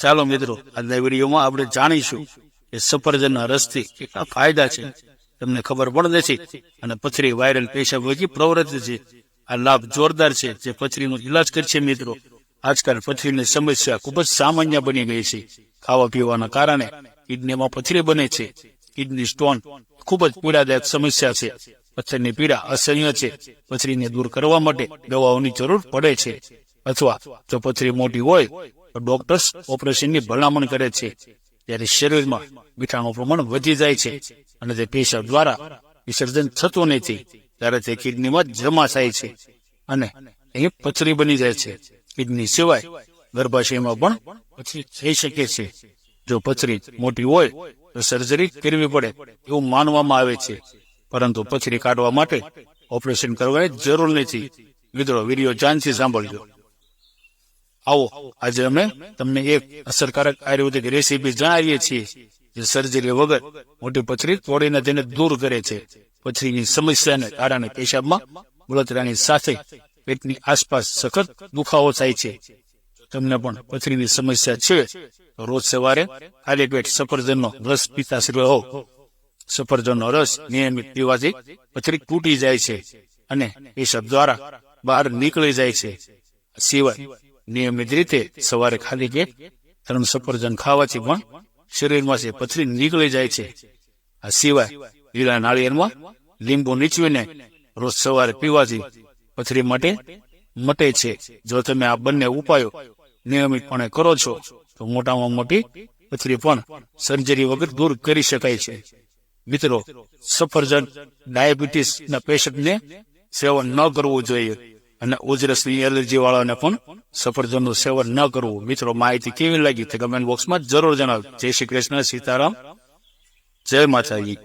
ચાલો મિત્રો, આજના વિડીયોમાં આપણે જાણીશું કે સફરજનના રસથી કેટલા ફાયદા છે તમને ખબર પણ નથી. અને પથરી, વાયરલ પેશાબ વગેરે પ્રવૃત્તિ છે. આ લાભ જોરદાર છે જે પથરીનો ઇલાજ કરશે. મિત્રો, આજકાલ પથરીની સમસ્યા ખૂબ જ સામાન્ય બની ગઈ છે. ખાવા પીવાના કારણે કિડનીમાં પથરી બને છે. કિડની સ્ટોન ખૂબ જ પીડાદાયક સમસ્યા છે. પથ્થરની પીડા અસહ્ય છે. પથરીને દૂર કરવા માટે દવાઓની જરૂર પડે છે, અથવા જો પથરી મોટી હોય તો ડોક્ટર્સ ઓપરેશનની ભલામણ કરે છે. ત્યારે શરીરમાં મીઠાનું પ્રમાણ વધી જાય છે અને તે પેશાબ દ્વારા વિસર્જન થતું નથી. ત્યારે તે કિડનીમાં જમા થાય છે અને અહીં પથરી બની જાય છે. કિડની સિવાય ગર્ભાશયમાં પણ પથરી થઈ શકે છે. જો પથરી મોટી હોય તો સર્જરી કરવી પડે એવું માનવામાં આવે છે, પરંતુ પથરી કાઢવા માટે ઓપરેશન કરવાની જરૂર નથી. મિત્રો, વિડીયો ધ્યાનથી સાંભળજો. આવો આજે અમે તમને એક અસરકારક આયુર્વેદિક રેસીપી જણાવીએ છીએ જે સર્જરી વગર મોટી પથરી તોડીને તેને દૂર કરે છે. પથરીની સમસ્યાને કારણે પેશાબમાં બળતરાની સાથે પેટની આસપાસ સખત દુખાવો થાય છે. તમને પણ પથરીની સમસ્યા છે તો રોજ સવારે ખાલી પેટ સફરજનનો રસ પીતા રહો. સફરજનનો રસ નિયમિત પીવાથી પથરી તૂટી જાય છે અને પેશાબ દ્વારા બહાર નીકળી જાય છે. સિવાય નિયમિત રીતે સવારે ખાલી પેટ 3 સફરજન ખાવાથી પણ શરીરમાંથી પથરી નીકળી જાય છે. આ સિવાય લીલા નાળિયેરમાં લીંબુ નીચવીને રોજ સવારે પીવાથી પથરી મટે છે. જો તમે આ બંને ઉપાયો નિયમિતપણે કરો છો તો મોટામાં મોટી પથરી પણ સર્જરી વગર દૂર કરી શકાય છે. મિત્રો, સફરજન ડાયાબિટીસના પેશન્ટને સેવન ન કરવું જોઈએ અને ઉધરસની એલર્જી વાળાને પણ સફરજનનું સેવન ન કરવું. મિત્રો, માહિતી કેવી લાગી તે કમેન્ટ બોક્સમાં જરૂર જણાવજો. જય શ્રી કૃષ્ણ, સીતારામ, જય માતાજી.